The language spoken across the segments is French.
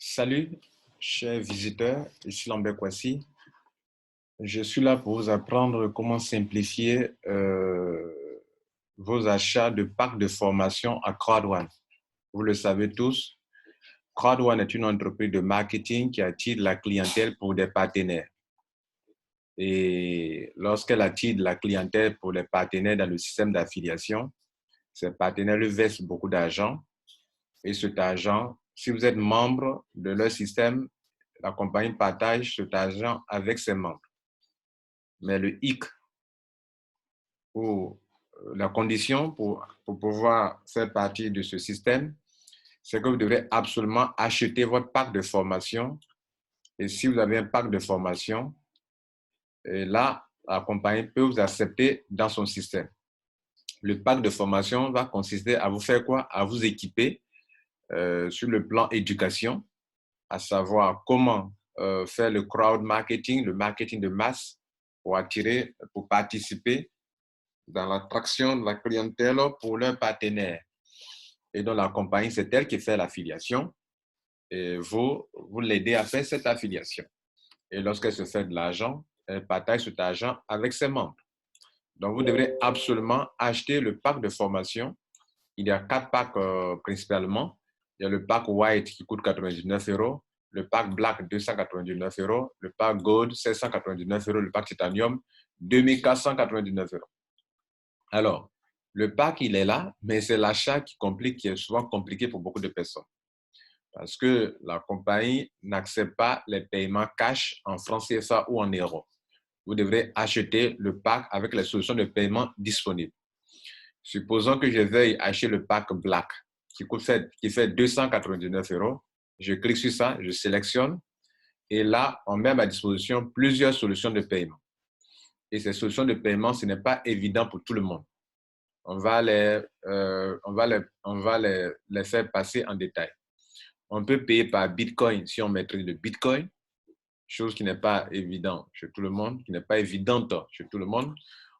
Salut, chers visiteurs, ici Lambert Kwasi. Je suis là pour vous apprendre comment simplifier vos achats de packs de formation à Crowd1. Vous le savez tous, Crowd1 est une entreprise de marketing qui attire la clientèle pour des partenaires. Et lorsqu'elle attire la clientèle pour les partenaires dans le système d'affiliation, ces partenaires lui versent beaucoup d'argent. Et cet argent, si vous êtes membre de leur système, la compagnie partage cet argent avec ses membres. Mais le hic, ou la condition pour pouvoir faire partie de ce système, c'est que vous devrez absolument acheter votre pack de formation. Et si vous avez un pack de formation, et là, la compagnie peut vous accepter dans son système. Le pack de formation va consister à vous faire quoi? À vous équiper sur le plan éducation, à savoir comment faire le crowd marketing, le marketing de masse pour attirer, pour participer dans l'attraction de la clientèle pour leurs partenaires. Et donc, la compagnie, c'est elle qui fait l'affiliation et vous l'aidez à faire cette affiliation. Et lorsqu'elle se fait de l'argent, elle partage cet argent avec ses membres. Donc, vous devrez absolument acheter le pack de formation. Il y a 4 packs principalement. Il y a le pack White qui coûte 99 €, le pack Black 299 €, le pack Gold 799 €, le pack Titanium 2499 €. Alors, le pack, il est là, mais c'est l'achat qui est souvent compliqué pour beaucoup de personnes. Parce que la compagnie n'accepte pas les paiements cash en francs CFA ou en euros. Vous devrez acheter le pack avec les solutions de paiement disponibles. Supposons que je veuille acheter le pack Black qui fait 299 €. Je clique sur ça, je sélectionne et là, on met à ma disposition plusieurs solutions de paiement. Et ces solutions de paiement, ce n'est pas évident pour tout le monde. On va les faire passer en détail. On peut payer par Bitcoin si on maîtrise le Bitcoin, chose qui n'est pas évidente chez tout le monde, qui n'est pas évidente chez tout le monde.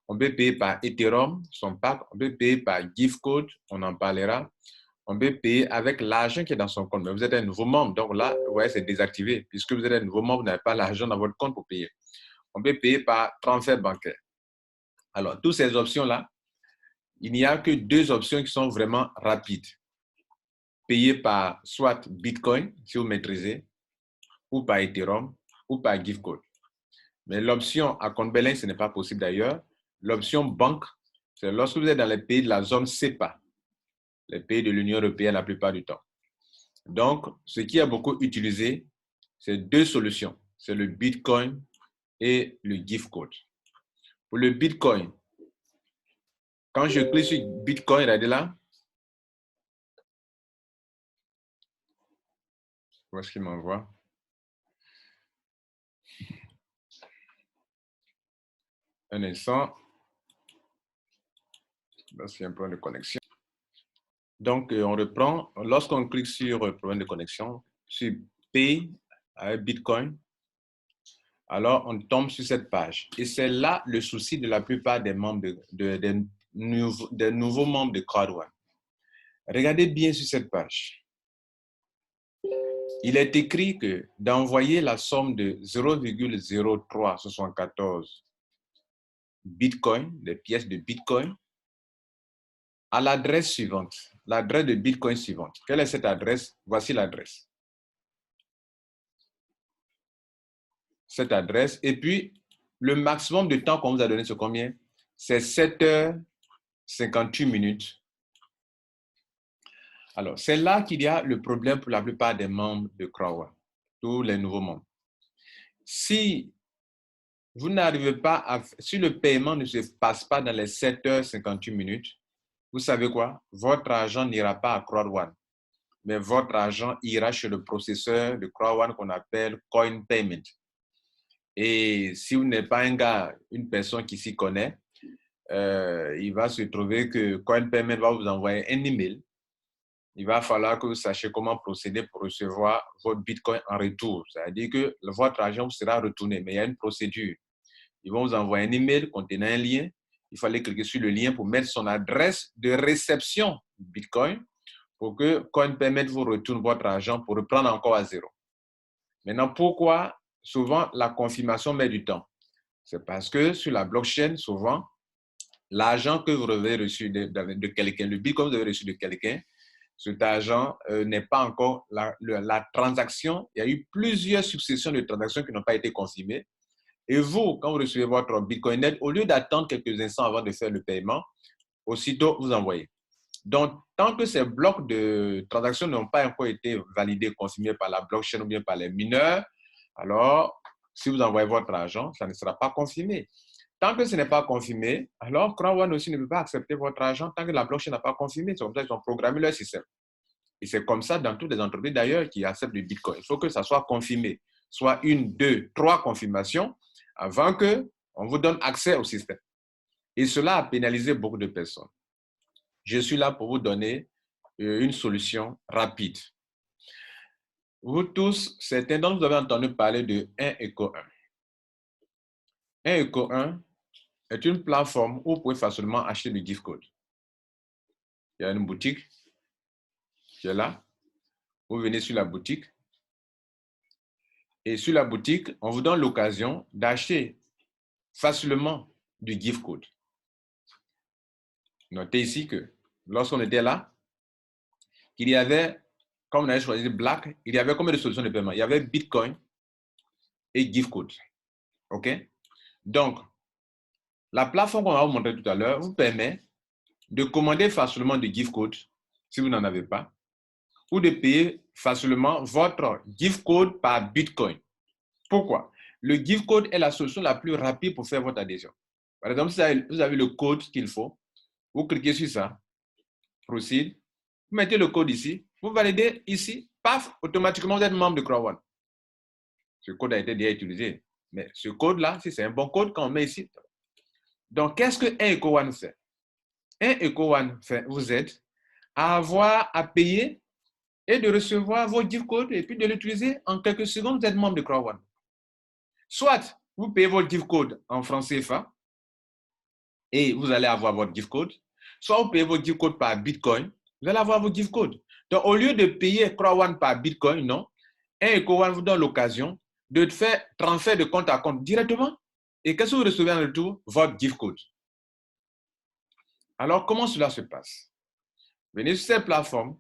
On peut payer par Ethereum, son pack. On peut payer par Gift Code, on en parlera. On peut payer avec l'argent qui est dans son compte. Mais vous êtes un nouveau membre, donc là, ouais, c'est désactivé. Puisque vous êtes un nouveau membre, vous n'avez pas l'argent dans votre compte pour payer. On peut payer par transfert bancaire. Alors, toutes ces options-là, il n'y a que 2 options qui sont vraiment rapides. Payer par soit Bitcoin, si vous maîtrisez, ou par Ethereum, ou par Gift Code. Mais l'option à compte Belin, ce n'est pas possible d'ailleurs. L'option banque, c'est lorsque vous êtes dans les pays de la zone CEPA, les pays de l'Union européenne la plupart du temps. Donc, ce qui est beaucoup utilisé, c'est 2 solutions. C'est le Bitcoin et le Gift Code. Pour le Bitcoin, quand je clique sur Bitcoin, regardez là, où est-ce qu'il m'envoie? Un instant. Là, c'est un problème de connexion. Donc, on reprend. Lorsqu'on clique sur problème de connexion, sur Pay avec Bitcoin, alors on tombe sur cette page. Et c'est là le souci de la plupart des membres des nouveaux membres de Crowd1. Regardez bien sur cette page. Il est écrit que d'envoyer la somme de 0,0374 Bitcoin, des pièces de Bitcoin, à l'adresse suivante, l'adresse de Bitcoin suivante. Quelle est cette adresse? Voici l'adresse. Cette adresse. Et puis, le maximum de temps qu'on vous a donné, c'est combien? C'est 7h58 minutes. Alors, c'est là qu'il y a le problème pour la plupart des membres de Crowd1, tous les nouveaux membres. Si vous n'arrivez pas à... Si le paiement ne se passe pas dans les 7h58 minutes, vous savez quoi? Votre argent n'ira pas à Crowd1, mais votre argent ira chez le processeur de Crowd1 qu'on appelle Coin Payment. Et si vous n'êtes pas un gars, une personne qui s'y connaît, il va se trouver que Coin Payment va vous envoyer un email. Il va falloir que vous sachiez comment procéder pour recevoir votre Bitcoin en retour. C'est-à-dire que votre argent vous sera retourné, mais il y a une procédure. Ils vont vous envoyer un email contenant un lien. Il fallait cliquer sur le lien pour mettre son adresse de réception Bitcoin pour que CoinPayment vous retourne votre argent pour reprendre encore à zéro. Maintenant, pourquoi souvent la confirmation met du temps? C'est parce que sur la blockchain, souvent, l'argent que vous avez reçu de quelqu'un, le bitcoin que vous avez reçu de quelqu'un, cet argent n'est pas encore la transaction. Il y a eu plusieurs successions de transactions qui n'ont pas été confirmées. Et vous, quand vous recevez votre Bitcoin, au lieu d'attendre quelques instants avant de faire le paiement, aussitôt vous envoyez. Donc, tant que ces blocs de transactions n'ont pas encore été validés, confirmés par la blockchain ou bien par les mineurs, alors, si vous envoyez votre argent, ça ne sera pas confirmé. Tant que ce n'est pas confirmé, alors CrowdOne aussi ne peut pas accepter votre argent tant que la blockchain n'a pas confirmé. C'est comme ça qu'ils ont programmé leur système. Et c'est comme ça dans toutes les entreprises d'ailleurs qui acceptent le Bitcoin. Il faut que ça soit confirmé, soit 1, 2, 3 confirmations avant qu'on vous donne accès au système. Et cela a pénalisé beaucoup de personnes. Je suis là pour vous donner une solution rapide. Vous tous, certains d'entre vous avez entendu parler de 1 Eco 1. 1 Eco 1 est une plateforme où vous pouvez facilement acheter du gift code. Il y a une boutique qui est là. Vous venez sur la boutique. Et sur la boutique, on vous donne l'occasion d'acheter facilement du gift code. Notez ici que lorsqu'on était là, qu'il y avait, comme on avait choisi Black, il y avait combien de solutions de paiement? Il y avait Bitcoin et gift code. OK? Donc, la plateforme qu'on va vous montrer tout à l'heure vous permet de commander facilement du gift code si vous n'en avez pas, ou de payer facilement votre gift code par Bitcoin. Pourquoi? Le gift code est la solution la plus rapide pour faire votre adhésion. Par exemple, si vous avez le code qu'il faut, vous cliquez sur ça, proceed, vous mettez le code ici, vous validez ici, paf, automatiquement vous êtes membre de CrowdOne. Ce code a été déjà utilisé, mais ce code-là, si c'est un bon code, quand on met ici. Donc, qu'est-ce que 1 Eco 1 fait? 1 Eco 1 vous aide à avoir à payer et de recevoir vos gift codes et puis de l'utiliser en quelques secondes, vous êtes membre de CrowdOne. Soit vous payez votre gift code en francs CFA et vous allez avoir votre gift code, soit vous payez votre gift code par Bitcoin, vous allez avoir votre gift code. Donc, au lieu de payer CrowdOne par Bitcoin, non, 1 Eco 1 vous donne l'occasion de faire transfert de compte à compte directement. Et qu'est-ce que vous recevez en retour? Votre gift code. Alors, comment cela se passe? Venez sur cette plateforme.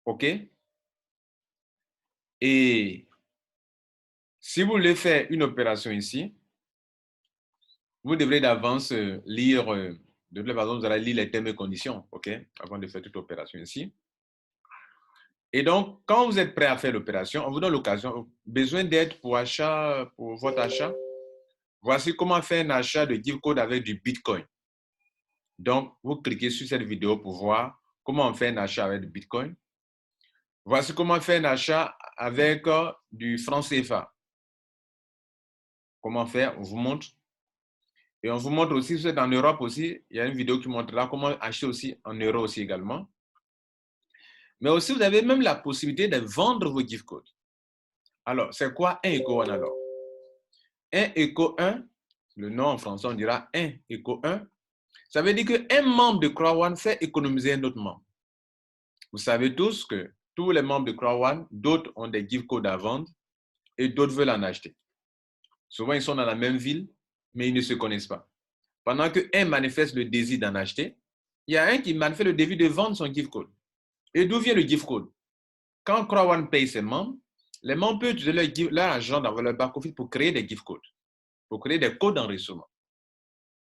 OK? Et si vous voulez faire une opération ici, vous devrez d'avance lire, de toute façon, vous allez lire les termes et conditions, OK, avant de faire toute opération ici. Et donc, quand vous êtes prêt à faire l'opération, on vous donne l'occasion, besoin d'aide pour votre achat. Voici comment faire un achat de gift code avec du Bitcoin. Donc, vous cliquez sur cette vidéo pour voir comment on fait un achat avec du Bitcoin. Voici comment faire un achat avec du franc CFA. Comment faire? On vous montre. Et on vous montre aussi, si vous êtes en Europe aussi, il y a une vidéo qui montre là comment acheter aussi en euros aussi également. Mais aussi, vous avez même la possibilité de vendre vos gift codes. Alors, c'est quoi 1 Eco 1 alors? 1 Eco 1, le nom en français, on dira 1 Eco 1. Ça veut dire qu'un membre de CrowdOne fait économiser un autre membre. Vous savez tous que tous les membres de CrowdOne, d'autres ont des gift codes à vendre et d'autres veulent en acheter. Souvent, ils sont dans la même ville, mais ils ne se connaissent pas. Pendant qu'un manifeste le désir d'en acheter, il y a un qui manifeste le désir de vendre son gift code. Et d'où vient le gift code? Quand CrowdOne paye ses membres, les membres peuvent utiliser leur argent dans leur back-office pour créer des gift codes, pour créer des codes d'enregistrement.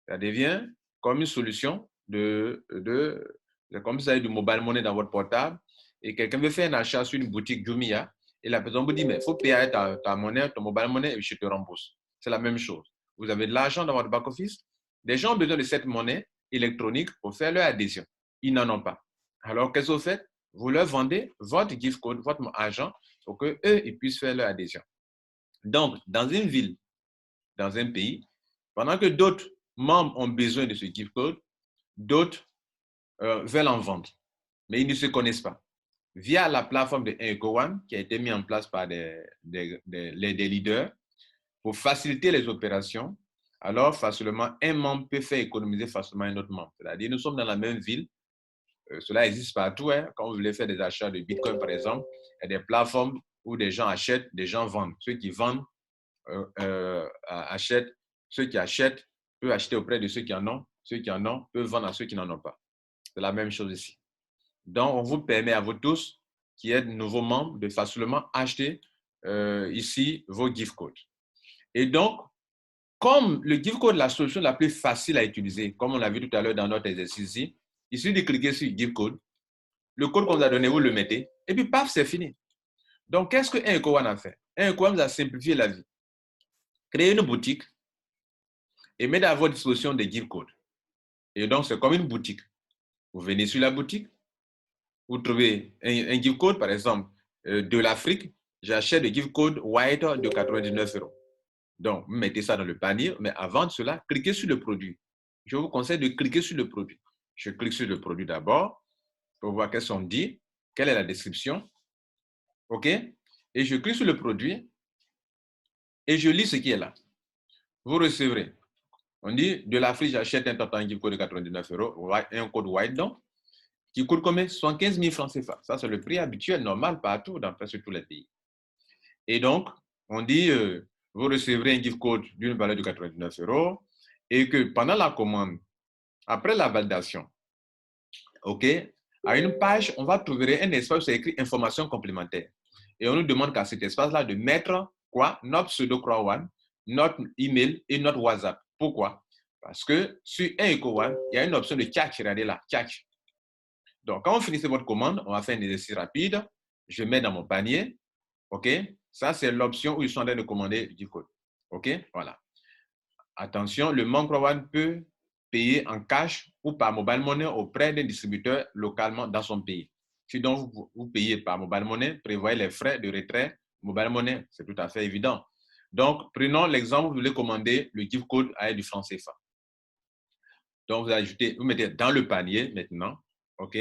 Ça devient comme une solution comme ça, du mobile money dans votre portable, et quelqu'un veut faire un achat sur une boutique Jumia, et la personne vous dit, mais il faut payer avec ta monnaie, ton mobile money, et je te rembourse. C'est la même chose. Vous avez de l'argent dans votre back-office, les gens ont besoin de cette monnaie électronique pour faire leur adhésion. Ils n'en ont pas. Alors, qu'est-ce que vous faites? Vous leur vendez votre gift code, votre argent, pour qu'eux, ils puissent faire leur adhésion. Donc, dans une ville, dans un pays, pendant que d'autres membres ont besoin de ce gift code, d'autres veulent en vendre, mais ils ne se connaissent pas. Via la plateforme de 1 Eco 1 qui a été mise en place par des leaders pour faciliter les opérations, alors facilement, un membre peut faire économiser facilement un autre membre. C'est-à-dire, nous sommes dans la même ville, Cela existe partout. Hein. Quand vous voulez faire des achats de Bitcoin, par exemple, il y a des plateformes où des gens achètent, des gens vendent. Ceux qui vendent achètent. Ceux qui achètent peuvent acheter auprès de ceux qui en ont. Ceux qui en ont peuvent vendre à ceux qui n'en ont pas. C'est la même chose ici. Donc, on vous permet à vous tous qui êtes nouveaux membres de facilement acheter ici vos gift codes. Et donc, comme le gift code est la solution la plus facile à utiliser, comme on l'a vu tout à l'heure dans notre exercice ici, il suffit de cliquer sur gift code. Le code qu'on vous a donné, vous le mettez, et puis paf, c'est fini. Donc, qu'est-ce que EcoOne a fait? EcoOne vous a simplifié la vie. Créer une boutique et mettre à votre disposition des gift codes. Et donc, c'est comme une boutique. Vous venez sur la boutique, vous trouvez un gift code, par exemple, de l'Afrique. J'achète le gift code white de 99 €. Donc, vous mettez ça dans le panier, mais avant de cela, cliquez sur le produit. Je vous conseille de cliquer sur le produit. Je clique sur le produit d'abord pour voir qu'est-ce qu'on dit, quelle est la description. OK? Et je clique sur le produit et je lis ce qui est là. Vous recevrez. On dit, de l'Afrique, j'achète un total gift code de 99 €, un code white donc, qui coûte combien? 75 000 francs CFA. Ça, c'est le prix habituel, normal, partout, dans presque tous les pays. Et donc, on dit, vous recevrez un gift code d'une valeur de 99 € et que pendant la commande, après la validation, OK, à une page, on va trouver un espace où c'est écrit information complémentaire. Et on nous demande qu'à cet espace-là de mettre quoi? Notre pseudo CROWAN, notre email et notre WhatsApp. Pourquoi? Parce que sur un EcoOne, il y a une option de tchatch, regardez là, tchatch. Donc, quand vous finissez votre commande, on va faire un exercice rapide. Je mets dans mon panier. OK? Ça, c'est l'option où ils sont en train de commander du code. OK? Voilà. Attention, le membre CROWAN peut payer en cash ou par mobile money auprès d'un distributeur localement dans son pays. Si donc vous payez par mobile money, prévoyez les frais de retrait mobile money. C'est tout à fait évident. Donc, prenons l'exemple, vous voulez commander le gift code à du franc CFA. Donc, vous ajoutez, vous mettez dans le panier maintenant. OK?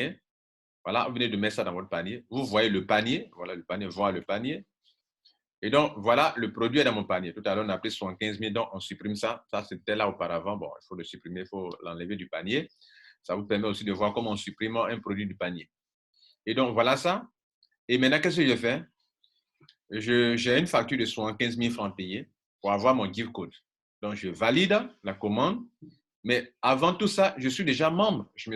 Voilà, vous venez de mettre ça dans votre panier. Vous voyez le panier. Voilà, le panier, voir le panier. Et donc, voilà, le produit est dans mon panier. Tout à l'heure, on a pris 75 000, donc on supprime ça. Ça, c'était là auparavant. Bon, il faut le supprimer, il faut l'enlever du panier. Ça vous permet aussi de voir comment on supprime un produit du panier. Et donc, voilà ça. Et maintenant, qu'est-ce que je fais? J'ai une facture de 75 000 francs payés pour avoir mon gift code. Donc, je valide la commande. Mais avant tout ça, je suis déjà membre. J'ai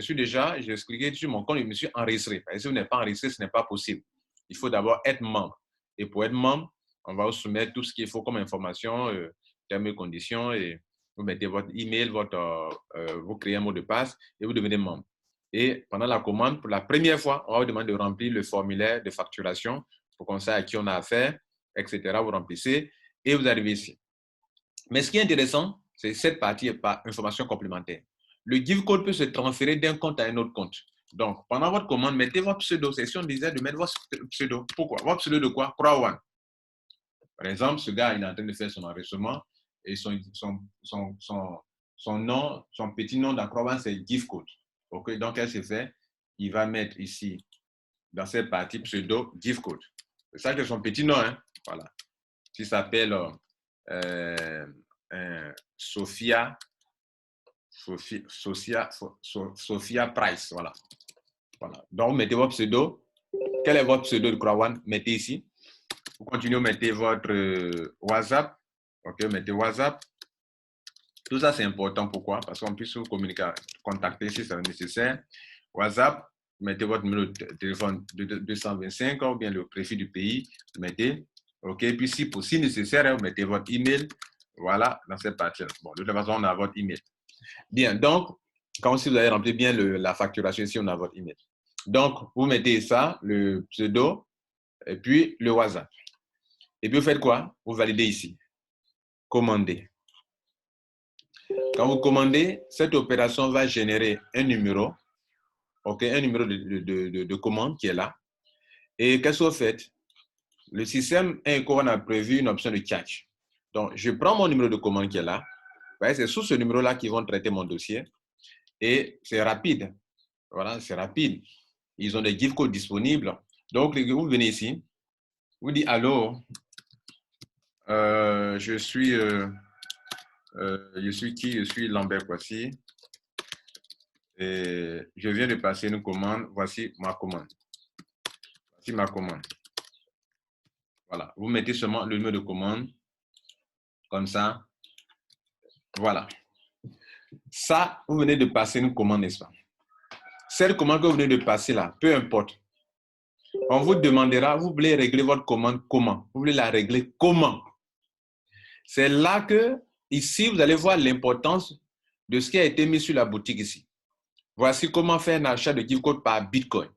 expliqué sur mon compte, je me suis enregistré. Si vous n'êtes pas enregistré, ce n'est pas possible. Il faut d'abord être membre. Et pour être membre, on va vous soumettre tout ce qu'il faut comme information, termes et conditions, et vous mettez votre email, vous créez un mot de passe et vous devenez membre. Et pendant la commande, pour la première fois, on va vous demander de remplir le formulaire de facturation pour qu'on sache à qui on a affaire, etc. Vous remplissez et vous arrivez ici. Mais ce qui est intéressant, c'est cette partie par information complémentaire. Le gift code peut se transférer d'un compte à un autre compte. Donc, pendant votre commande, mettez votre pseudo. C'est si on disait de mettre votre pseudo. Pourquoi? Votre pseudo de quoi? CROWAN. Par exemple, ce gars, il est en train de faire son enregistrement et son nom, son petit nom dans CROWAN, c'est gift code. OK? Donc, qu'est-ce qu'il fait? Il va mettre ici, dans cette partie pseudo, gift code. C'est ça que son petit nom, hein? Voilà. Il s'appelle Sophia Price. Voilà. Voilà. Donc, mettez votre pseudo. Quel est votre pseudo de CROWAN? Mettez ici. Vous continuez, mettez votre WhatsApp. OK, mettez WhatsApp. Tout ça, c'est important. Pourquoi? Parce qu'on puisse vous communiquer, contacter si c'est nécessaire. WhatsApp, mettez votre numéro de téléphone 225 ou bien le préfixe du pays. Mettez. OK, puis si nécessaire, vous mettez votre email. Voilà, dans cette partie-là. Bon, de toute façon, on a votre email. Bien, donc, quand si vous avez rempli bien la facturation, ici, on a votre email. Donc, vous mettez ça, le pseudo, et puis le WhatsApp. Et puis, vous faites quoi? Vous validez ici. Commander. Quand vous commandez, cette opération va générer un numéro, OK, un numéro de commande qui est là. Et qu'est-ce que vous faites? Le système EcoOne a prévu une option de tchatch. Donc, je prends mon numéro de commande qui est là. C'est sous ce numéro-là qu'ils vont traiter mon dossier. Et c'est rapide. Voilà, c'est rapide. Ils ont des gift codes disponibles. Donc, vous venez ici. Vous dites, allô, je suis qui? Je suis Lambert Kwasi. je viens de passer une commande. Voici ma commande. Voici ma commande. Voilà. Vous mettez seulement le numéro de commande. Comme ça. Voilà. Ça, vous venez de passer une commande, n'est-ce pas? Cette commande que vous venez de passer là, peu importe. On vous demandera, vous voulez régler votre commande comment? Vous voulez la régler comment? C'est là que, ici, vous allez voir l'importance de ce qui a été mis sur la boutique ici. Voici comment faire un achat de gift code par Bitcoin.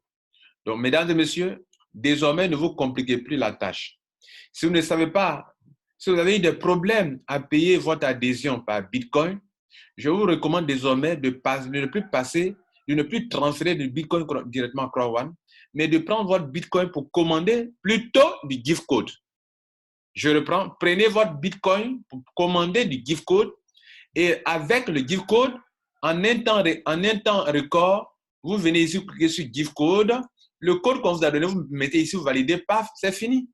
Donc, mesdames et messieurs, désormais, ne vous compliquez plus la tâche. Si vous ne savez pas, si vous avez eu des problèmes à payer votre adhésion par Bitcoin, je vous recommande désormais de ne plus transférer du Bitcoin directement à CrowdOne, mais de prendre votre Bitcoin pour commander plutôt du gift code. Je reprends, prenez votre Bitcoin pour commander du gift code et avec le gift code, en un temps record, vous venez ici, vous cliquez sur gift code, le code qu'on vous a donné, vous mettez ici, vous validez, paf, c'est fini.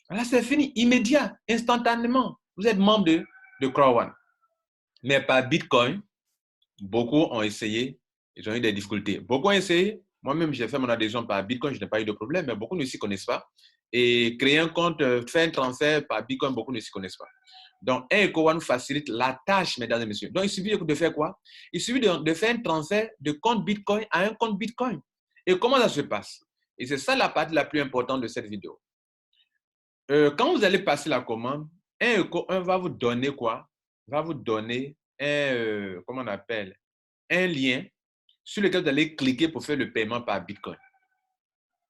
Voilà, c'est fini, immédiat, instantanément. Vous êtes membre de CrowdOne. Mais par Bitcoin, beaucoup ont essayé, ils ont eu des difficultés. Beaucoup ont essayé, moi-même j'ai fait mon adhésion par Bitcoin, je n'ai pas eu de problème, mais beaucoup ne s'y connaissent pas. Et créer un compte, faire un transfert par Bitcoin, beaucoup ne s'y connaissent pas. Donc, un EcoOne facilite la tâche, mesdames et messieurs. Donc, il suffit de faire quoi? Il suffit de faire un transfert de compte Bitcoin à un compte Bitcoin. Et comment ça se passe? Et c'est ça la partie la plus importante de cette vidéo. Quand vous allez passer la commande, un EcoOne va vous donner quoi? Va vous donner un, comment on appelle? Un lien sur lequel vous allez cliquer pour faire le paiement par Bitcoin.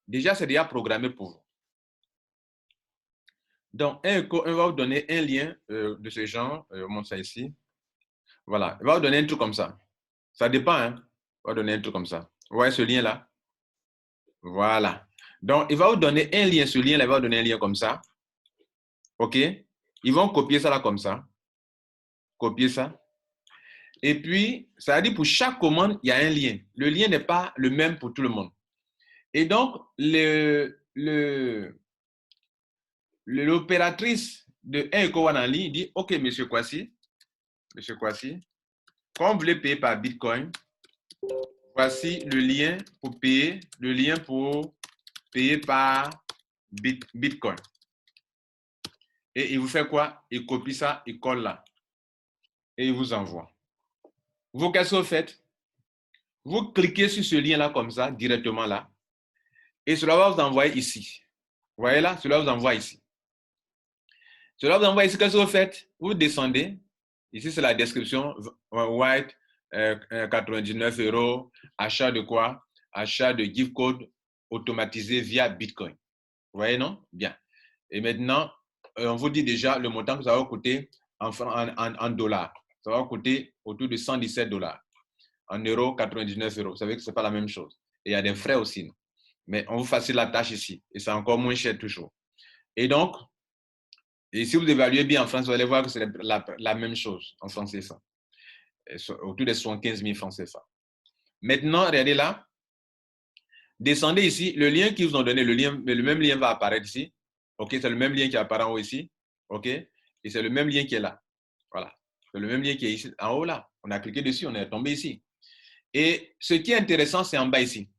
Déjà, c'est déjà programmé pour vous. Donc, on va vous donner un lien de ce genre. On montre ça ici. Voilà. Il va vous donner un truc comme ça. Ça dépend, hein. Il va vous donner un truc comme ça. Vous voyez ce lien-là? Voilà. Donc, il va vous donner un lien. Ce lien-là, il va vous donner un lien comme ça. OK? Ils vont copier ça là comme ça. Copier ça. Et puis, ça veut dire pour chaque commande, il y a un lien. Le lien n'est pas le même pour tout le monde. Et donc, l'opératrice de un EcoOne en ligne dit, OK, monsieur Kwasi, quand vous voulez payer par Bitcoin, voici le lien pour payer par Bitcoin. Et il vous fait quoi? Il copie ça, il colle là. Et il vous envoie. Vous, qu'est-ce que vous faites? Vous cliquez sur ce lien-là comme ça, directement là. Et cela va vous envoyer ici. Vous voyez là? Cela vous envoie ici. Cela vous envoie ici. Qu'est-ce que vous faites? Vous descendez. Ici, c'est la description. White, 99 €. Achat de quoi? Achat de gift code automatisé via Bitcoin. Vous voyez, non? Bien. Et maintenant, on vous dit déjà le montant que ça va coûter en dollars. Ça va coûter autour de 117 $. En euros, 99 €. Vous savez que ce n'est pas la même chose. Et il y a des frais aussi. Non? Mais on vous facilite la tâche ici. Et c'est encore moins cher toujours. Et donc, et si vous évaluez bien en France, vous allez voir que c'est la même chose en francs CFA. Autour de 75 000 francs CFA. Maintenant, regardez là. Descendez ici. Le lien qu'ils vous ont donné, le même lien va apparaître ici. OK, c'est le même lien qui apparaît en haut ici. OK, et c'est le même lien qui est là. Voilà. C'est le même lien qui est ici, en haut là. On a cliqué dessus, on est tombé ici. Et ce qui est intéressant, c'est en bas ici.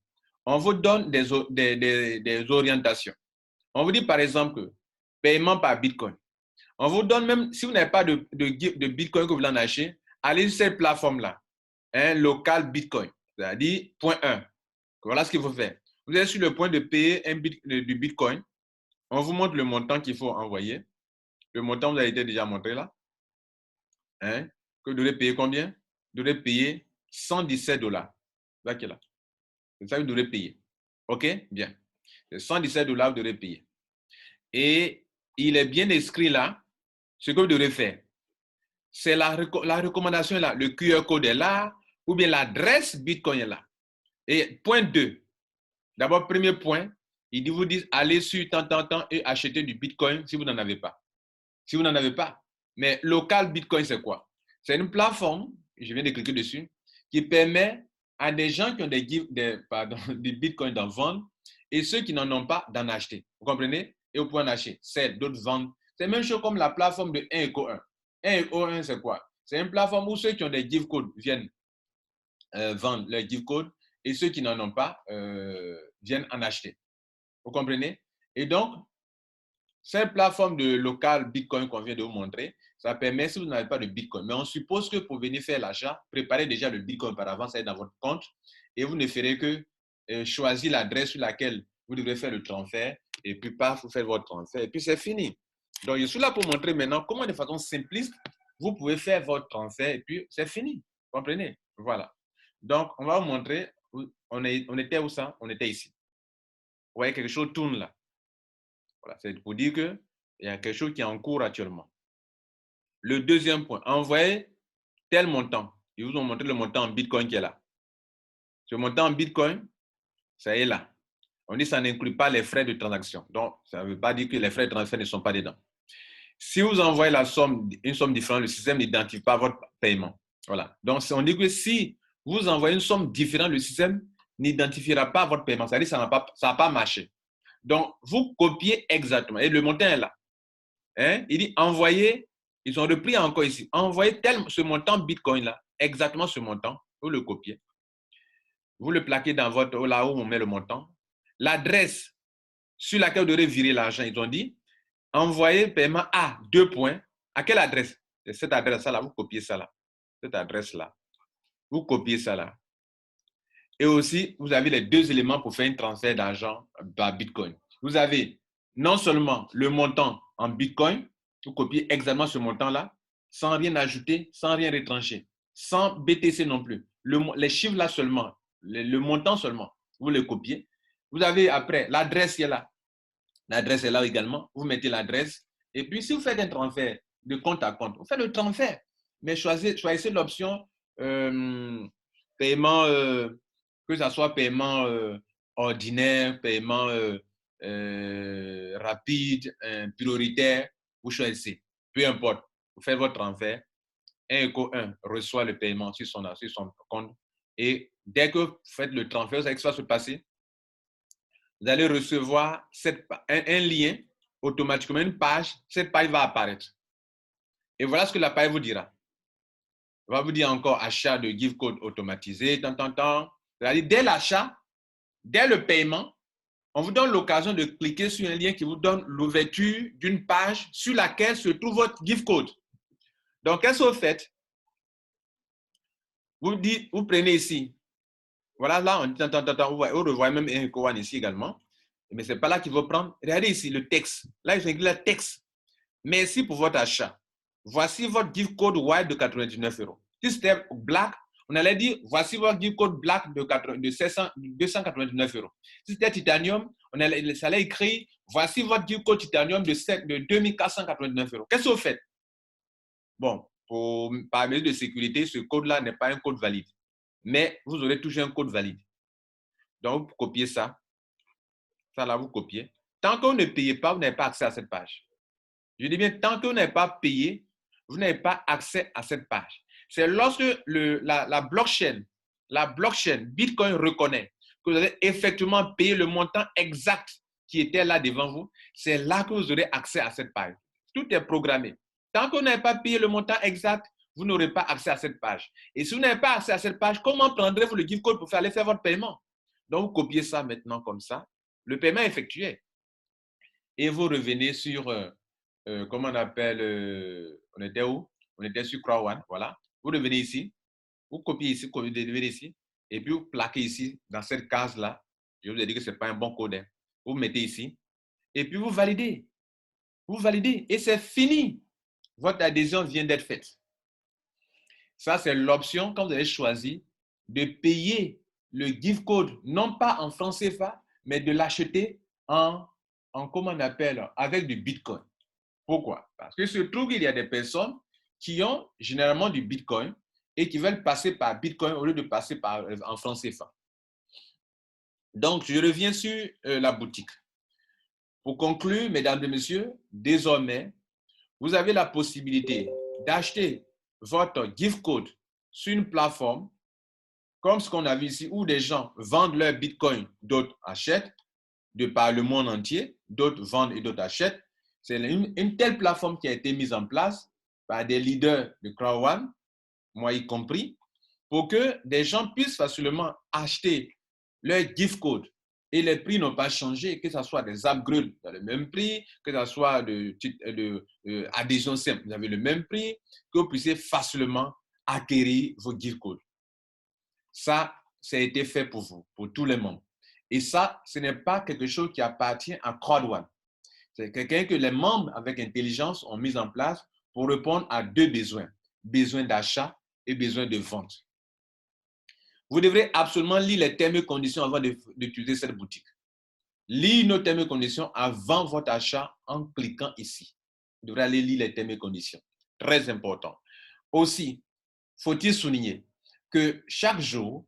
On vous donne des orientations. On vous dit par exemple que paiement par Bitcoin. On vous donne même, si vous n'avez pas de Bitcoin que vous voulez en acheter, allez sur cette plateforme-là, local Bitcoin, c'est-à-dire point 1. Voilà ce qu'il faut faire. Vous êtes sur le point de payer du Bitcoin. On vous montre le montant qu'il faut envoyer. Le montant vous a été déjà montré là. Que vous devez payer combien? Vous devez payer 117 $. Là qui est là. C'est ça que vous devez payer. OK? Bien. C'est 117 $, vous devez payer. Et il est bien écrit là, ce que vous devez faire. C'est la recommandation là. Le QR code est là, ou bien l'adresse Bitcoin est là. Et point 2. D'abord, premier point, ils vous disent allez sur tant et acheter du Bitcoin si vous n'en avez pas. Si vous n'en avez pas. Mais local Bitcoin, c'est quoi? C'est une plateforme, je viens de cliquer dessus, qui permet à des gens qui ont des Bitcoins d'en vendre et ceux qui n'en ont pas d'en acheter. Vous comprenez? Et vous pouvez en acheter. C'est d'autres vendre. C'est la même chose comme la plateforme de 1 EcoOne. 1 EcoOne, c'est quoi? C'est une plateforme où ceux qui ont des gift codes viennent vendent leur gift code et ceux qui n'en ont pas viennent en acheter. Vous comprenez? Et donc, cette plateforme de local Bitcoin qu'on vient de vous montrer, ça permet, si vous n'avez pas de Bitcoin, mais on suppose que pour venir faire l'achat, préparez déjà le Bitcoin par avance, ça est dans votre compte, et vous ne ferez que choisir l'adresse sur laquelle vous devrez faire le transfert, et puis paf, vous faites votre transfert, et puis c'est fini. Donc, je suis là pour montrer maintenant comment, de façon simpliste, vous pouvez faire votre transfert, et puis c'est fini. Vous comprenez? Voilà. Donc, on va vous montrer, on était où ça? On était ici. Vous voyez, quelque chose tourne là. Voilà, c'est pour dire qu'il y a quelque chose qui est en cours actuellement. Le deuxième point, envoyer tel montant. Ils vous ont montré le montant en Bitcoin qui est là. Ce montant en Bitcoin, ça est là. On dit que ça n'inclut pas les frais de transaction. Donc, ça ne veut pas dire que les frais de transfert ne sont pas dedans. Si vous envoyez une somme différente, le système n'identifie pas votre paiement. Voilà. Donc, on dit que si vous envoyez une somme différente, le système n'identifiera pas votre paiement. C'est-à-dire que ça n'a pas marché. Donc, vous copiez exactement. Et le montant est là. Hein? Il dit envoyer, ils ont repris encore ici, envoyer ce montant Bitcoin là, exactement ce montant, vous le copiez. Vous le plaquez dans là où on met le montant. L'adresse sur laquelle vous devrez virer l'argent, ils ont dit envoyer paiement à 2 points. À quelle adresse? Cette adresse-là, vous copiez ça là. Cette adresse-là. Vous copiez ça là. Et aussi, vous avez les 2 éléments pour faire un transfert d'argent par Bitcoin. Vous avez non seulement le montant en Bitcoin, vous copiez exactement ce montant-là, sans rien ajouter, sans rien retrancher, sans BTC non plus. Les chiffres là seulement, le montant seulement, vous le copiez. Vous avez après l'adresse qui est là. L'adresse est là également. Vous mettez l'adresse. Et puis, si vous faites un transfert de compte à compte, vous faites le transfert. Mais choisissez l'option paiement, que ce soit paiement ordinaire, paiement rapide, prioritaire. Vous choisissez. Peu importe. Vous faites votre transfert. 1 reçoit le paiement sur son compte. Et dès que vous faites le transfert, vous savez ce qui va se passer? Vous allez recevoir un lien automatiquement, une page. Cette page va apparaître. Et voilà ce que la page vous dira. Elle va vous dire encore achat de gift code automatisé, C'est-à-dire, dès l'achat, dès le paiement, on vous donne l'occasion de cliquer sur un lien qui vous donne l'ouverture d'une page sur laquelle se trouve votre gift code. Donc, qu'est-ce que vous faites? Vous prenez ici. Voilà, là, on dit, vous revoyez même un Kowan ici également. Mais ce n'est pas là qu'il faut prendre. Regardez ici le texte. Là, il faut écrire le texte. Merci pour votre achat. Voici votre gift code white de 99 €. Si c'était black, on allait dire voici votre gift code black de 299 €. Si c'était titanium, ça allait écrire voici votre gift code titanium de 2489 €. Qu'est-ce que vous faites? Bon, par mesure de sécurité, ce code-là n'est pas un code valide. Mais vous aurez toujours un code valide. Donc, vous copiez ça. Ça là, vous copiez. Tant que vous ne payez pas, vous n'avez pas accès à cette page. Je dis bien, tant que vous n'avez pas payé, vous n'avez pas accès à cette page. C'est lorsque la blockchain Bitcoin reconnaît que vous avez effectivement payé le montant exact qui était là devant vous, c'est là que vous aurez accès à cette page. Tout est programmé. Tant que vous n'avez pas payé le montant exact, vous n'aurez pas accès à cette page. Et si vous n'avez pas accès à cette page, comment prendrez-vous le gift code pour aller faire votre paiement? Donc, vous copiez ça maintenant comme ça. Le paiement est effectué. Et vous revenez sur, comment on appelle, on était où? On était sur Crowd1, voilà. Vous revenez ici, vous copiez ici, vous revenez ici, et puis vous plaquez ici, dans cette case-là. Je vous ai dit que ce n'est pas un bon code. Hein. Vous mettez ici, et puis vous validez. Vous validez, et c'est fini. Votre adhésion vient d'être faite. Ça, c'est l'option quand vous avez choisi de payer le gift code, non pas en francs CFA, mais de l'acheter comment on appelle, avec du Bitcoin. Pourquoi? Parce que se trouve qu'il y a des personnes qui ont généralement du Bitcoin et qui veulent passer par Bitcoin au lieu de passer en francs CFA. Donc, je reviens sur la boutique. Pour conclure, mesdames et messieurs, désormais, vous avez la possibilité d'acheter votre gift code sur une plateforme comme ce qu'on a vu ici, où des gens vendent leur Bitcoin, d'autres achètent, de par le monde entier, d'autres vendent et d'autres achètent. C'est une telle plateforme qui a été mise en place par des leaders de Crowd1, moi y compris, pour que des gens puissent facilement acheter leur gift code et les prix n'ont pas changé, que ce soit des upgrades dans le même prix, que ce soit adhésion simple, vous avez le même prix, que vous puissiez facilement acquérir vos gift codes. Ça a été fait pour vous, pour tous les membres. Et ça, ce n'est pas quelque chose qui appartient à CrowdOne. C'est quelqu'un que les membres avec intelligence ont mis en place pour répondre à deux besoins, besoin d'achat et besoin de vente. Vous devrez absolument lire les termes et conditions avant d'utiliser cette boutique. Lire nos termes et conditions avant votre achat en cliquant ici. Vous devrez aller lire les termes et conditions. Très important. Aussi, faut-il souligner que chaque jour,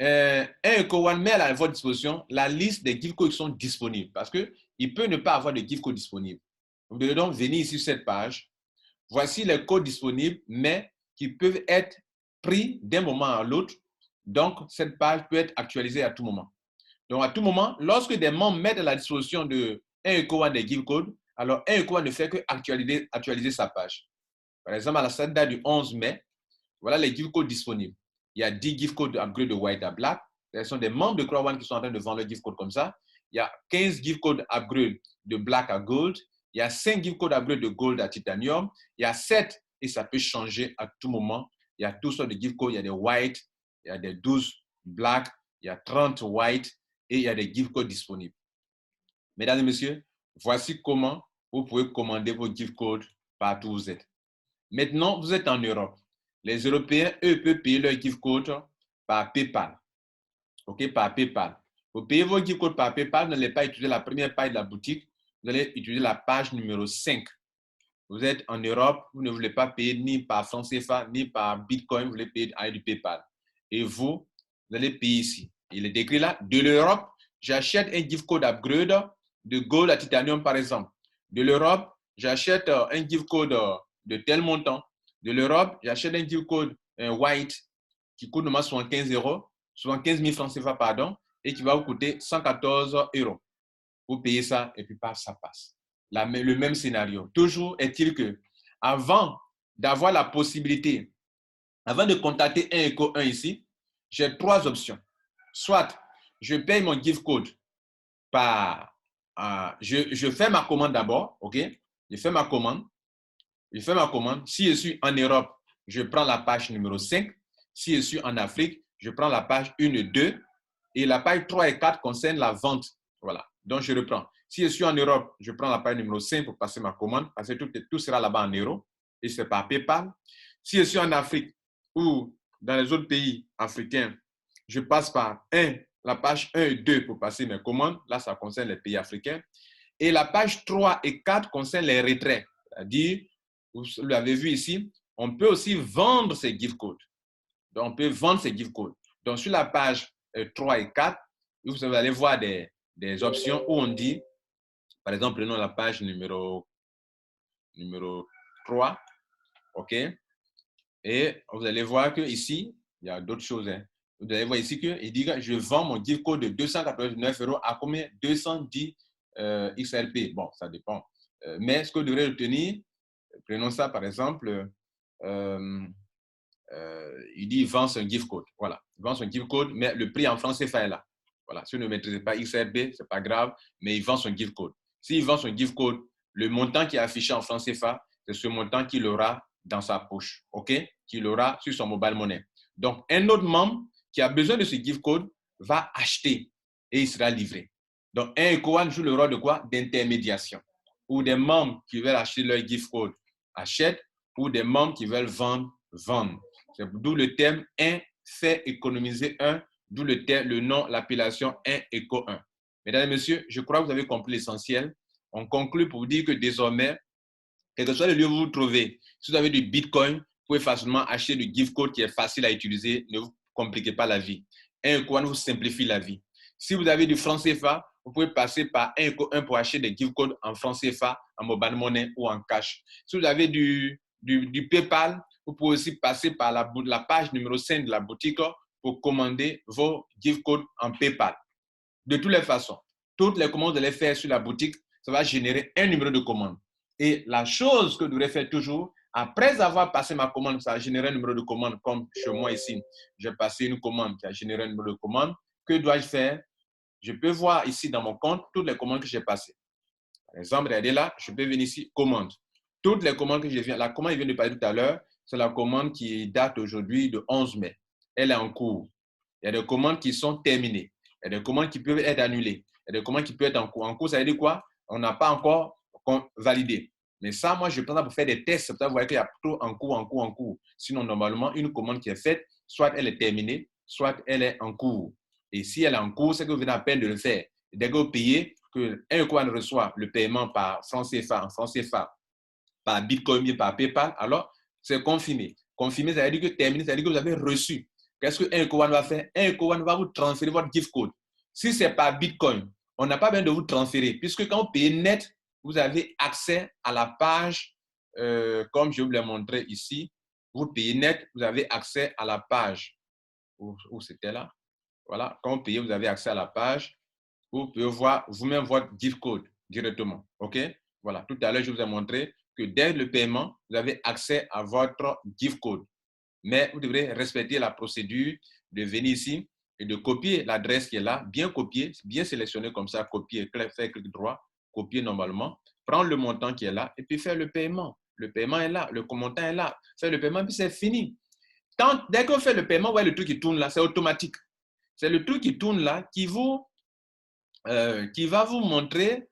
EcoOne met à votre disposition la liste des gift codes qui sont disponibles parce qu'il peut ne pas avoir de gift code disponible. Vous devez donc venir ici sur cette page. Voici les codes disponibles, mais qui peuvent être pris d'un moment à l'autre. Donc, cette page peut être actualisée à tout moment. Donc, à tout moment, lorsque des membres mettent à la disposition de EcoOne des gift codes, alors EcoOne ne fait que actualiser sa page. Par exemple, à la date du 11 mai, voilà les gift codes disponibles. Il y a 10 gift codes upgrade de white à black. Ce sont des membres de CrowdOne qui sont en train de vendre le gift code comme ça. Il y a 15 gift codes upgrade de black à gold. Il y a 5 gift codes upgrade de gold à titanium. Il y a 7 et ça peut changer à tout moment. Il y a toutes sortes de gift codes. Il y a des white, il y a des 12 black, il y a 30 white et il y a des gift codes disponibles. Mesdames et messieurs, voici comment vous pouvez commander vos gift codes partout où vous êtes. Maintenant, vous êtes en Europe. Les Européens, eux, peuvent payer leur gift code par PayPal. OK, par PayPal. Vous payez vos gift codes par PayPal, vous n'allez pas utiliser la première page de la boutique, vous allez utiliser la page numéro 5. Vous êtes en Europe, vous ne voulez pas payer ni par franc CFA, ni par Bitcoin, vous voulez payer avec du PayPal. Et vous allez payer ici. Il est décrit là, de l'Europe, j'achète un gift code upgrade de gold à titanium, par exemple. De l'Europe, j'achète un gift code de tel montant. De l'Europe, j'achète un gift code white qui coûte normalement 75 euros, 75 000 francs CFA, pardon, et qui va vous coûter 114 euros. Vous payez ça et puis ça passe. Le même scénario. Toujours est-il que avant d'avoir la possibilité, avant de contacter un EcoOne ici, j'ai trois options. Soit je paye mon gift code par... je fais ma commande d'abord, OK? Je fais ma commande. Si je suis en Europe, je prends la page numéro 5. Si je suis en Afrique, je prends la page 1 et 2. Et la page 3 et 4 concerne la vente. Voilà. Donc, je reprends. Si je suis en Europe, je prends la page numéro 5 pour passer ma commande parce que tout sera là-bas en euros et c'est par PayPal. Si je suis en Afrique ou dans les autres pays africains, je passe par la page 1 et 2 pour passer mes commandes. Là, ça concerne les pays africains. Et la page 3 et 4 concerne les retraits. C'est-à-dire, vous l'avez vu ici, on peut aussi vendre ces gift codes. Donc, on peut vendre ces gift codes. Donc, sur la page 3 et 4, vous allez voir des options où on dit, par exemple, prenons la page numéro 3, OK? Et vous allez voir qu'ici, il y a d'autres choses. Hein. Vous allez voir ici qu'il dit que je vends mon gift code de 289 euros à combien? 210 XRP. Bon, ça dépend. Mais ce que vous devrez retenir, prenons ça par exemple, il dit vend son gift code. Voilà, il vend son gift code, mais le prix en francs CFA est là. Voilà, si vous ne maîtrisez pas XRP, ce n'est pas grave, mais il vend son gift code. S'il vend son gift code, le montant qui est affiché en francs CFA, c'est ce montant qu'il aura dans sa poche, OK? Qu'il aura sur son mobile money. Donc, un autre membre qui a besoin de ce gift code va acheter et il sera livré. Donc, un EcoOne joue le rôle de quoi? D'intermédiation. Ou des membres qui veulent acheter leur gift code achètent, ou des membres qui veulent vendre, vendent. C'est d'où le terme « un fait économiser un », d'où le nom, l'appellation « un EcoOne ». Mesdames et messieurs, je crois que vous avez compris l'essentiel. On conclut pour vous dire que désormais, quel que soit le lieu où vous vous trouvez, si vous avez du Bitcoin, vous pouvez facilement acheter du gift code qui est facile à utiliser. Ne vous compliquez pas la vie. Un EcoOne vous simplifie la vie. Si vous avez du franc CFA, vous pouvez passer par un EcoOne pour acheter des gift codes en franc CFA, en mobile money ou en cash. Si vous avez du PayPal, vous pouvez aussi passer par la page numéro 5 de la boutique pour commander vos gift codes en PayPal. De toutes les façons, toutes les commandes que vous allez faire sur la boutique, ça va générer un numéro de commande. Et la chose que vous devrez faire toujours, Après avoir passé ma commande, ça a généré un numéro de commande, comme chez moi ici, j'ai passé une commande qui a généré un numéro de commande. Que dois-je faire? Je peux voir ici dans mon compte toutes les commandes que j'ai passées. Par exemple, regardez là, je peux venir ici, commande. Toutes les commandes que je viens, la commande que je viens de parler tout à l'heure, c'est la commande qui date aujourd'hui de 11 mai. Elle est en cours. Il y a des commandes qui sont terminées. Il y a des commandes qui peuvent être annulées. Il y a des commandes qui peuvent être en cours. En cours, ça veut dire quoi? On n'a pas encore validé. Mais ça, moi, je prends ça pour faire des tests. Vous voyez qu'il y a plutôt en cours, en cours, en cours. Sinon, normalement, une commande qui est faite, soit elle est terminée, soit elle est en cours. Et si elle est en cours, c'est que vous venez à peine de le faire. Et dès que vous payez, que EcoOne reçoit le paiement par franc CFA, en franc CFA, par Bitcoin, par PayPal, alors c'est confirmé. Confirmé, ça veut dire que terminé, ça veut dire que vous avez reçu. Qu'est-ce que EcoOne va faire? EcoOne va vous transférer votre gift code. Si c'est par Bitcoin, on n'a pas besoin de vous transférer, puisque quand vous payez net, vous avez accès à la page, comme je vous l'ai montré ici. Vous payez net, vous avez accès à la page. Où c'était là? Voilà, quand vous payez, vous avez accès à la page. Vous pouvez voir vous-même votre gift code directement. OK? Voilà, tout à l'heure, je vous ai montré que dès le paiement, vous avez accès à votre gift code. Mais vous devrez respecter la procédure de venir ici et de copier l'adresse qui est là, bien copier, bien sélectionner comme ça, copier, faire clic droit, copier normalement, prendre le montant qui est là et puis faire le paiement. Le paiement est là, le montant est là. Faire le paiement, puis c'est fini. Dès qu'on fait le paiement, vous voyez le truc qui tourne là, c'est automatique. C'est le truc qui tourne là qui va vous montrer,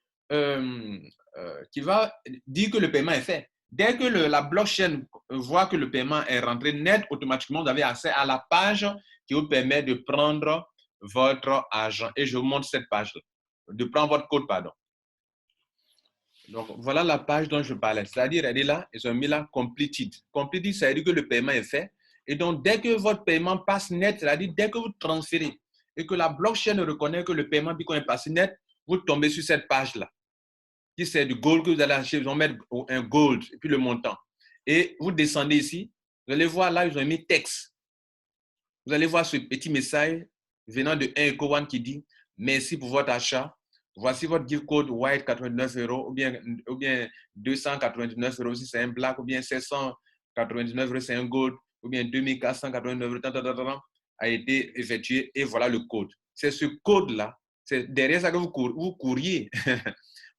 qui va dire que le paiement est fait. Dès que la blockchain voit que le paiement est rentré net, automatiquement, vous avez accès à la page qui vous permet de prendre votre argent. Et je vous montre cette page-là, de prendre votre code, pardon. Donc, voilà la page dont je parlais. C'est-à-dire, elle est là, ils ont mis là completed. Completed, ça veut dire que le paiement est fait. Et donc, dès que votre paiement passe net, c'est-à-dire dès que vous transférez et que la blockchain reconnaît que le paiement Bitcoin est passé net, vous tombez sur cette page-là. Qui c'est du gold que vous allez acheter, ils vont mettre un gold et puis le montant. Et vous descendez ici, vous allez voir là, ils ont mis texte. Vous allez voir ce petit message venant de EcoOne qui dit merci pour votre achat. Voici votre gift code white 89 € ou bien 299 € si c'est un black, ou bien 799 € c'est un gold, ou bien 2489 € a été effectué et voilà le code. C'est ce code-là, c'est derrière ça que vous courriez.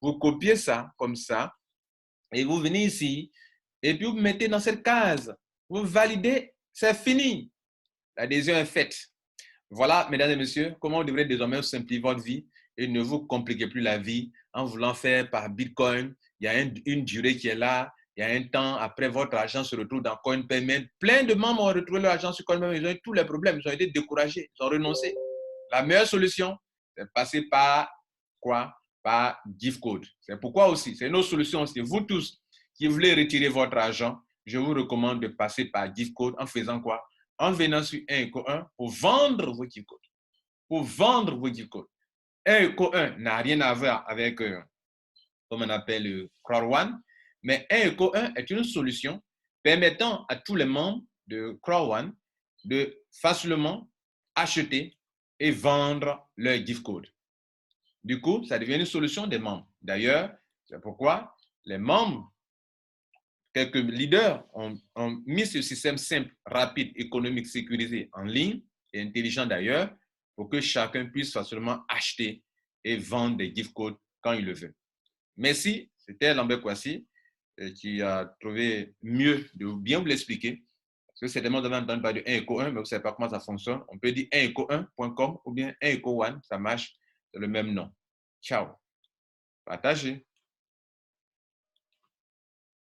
Vous copiez ça comme ça et vous venez ici et puis vous mettez dans cette case. Vous validez, c'est fini. L'adhésion est faite. Voilà, mesdames et messieurs, comment vous devrez désormais simplifier votre vie et ne vous compliquez plus la vie en voulant faire par Bitcoin. Il y a une durée qui est là. Il y a un temps, après votre argent se retrouve dans CoinPayment. Plein de membres ont retrouvé leur argent sur CoinPayment. Ils ont eu tous les problèmes. Ils ont été découragés. Ils ont renoncé. La meilleure solution, c'est passer par quoi? Par gift code. C'est pourquoi aussi, c'est nos solutions. C'est vous tous qui voulez retirer votre argent, je vous recommande de passer par gift code en faisant quoi? En venant sur 1ECO1 pour vendre vos gift codes. Pour vendre vos gift codes. 1ECO1 n'a rien à voir avec, comme on appelle, CrowdOne, mais 1ECO1 est une solution permettant à tous les membres de CrowdOne de facilement acheter et vendre leur gift code. Du coup, ça devient une solution des membres. D'ailleurs, c'est pourquoi les membres, quelques leaders ont mis ce système simple, rapide, économique, sécurisé en ligne et intelligent d'ailleurs pour que chacun puisse facilement acheter et vendre des gift codes quand il le veut. Merci, c'était Lambert Kouassi qui a trouvé mieux de bien vous l'expliquer. Parce que certainement, vous avez entendu parler de 1ECO1, mais vous ne savez pas comment ça fonctionne. On peut dire 1ECO1.com ou bien 1ECO1, ça marche, c'est le même nom. Ciao. Partagez.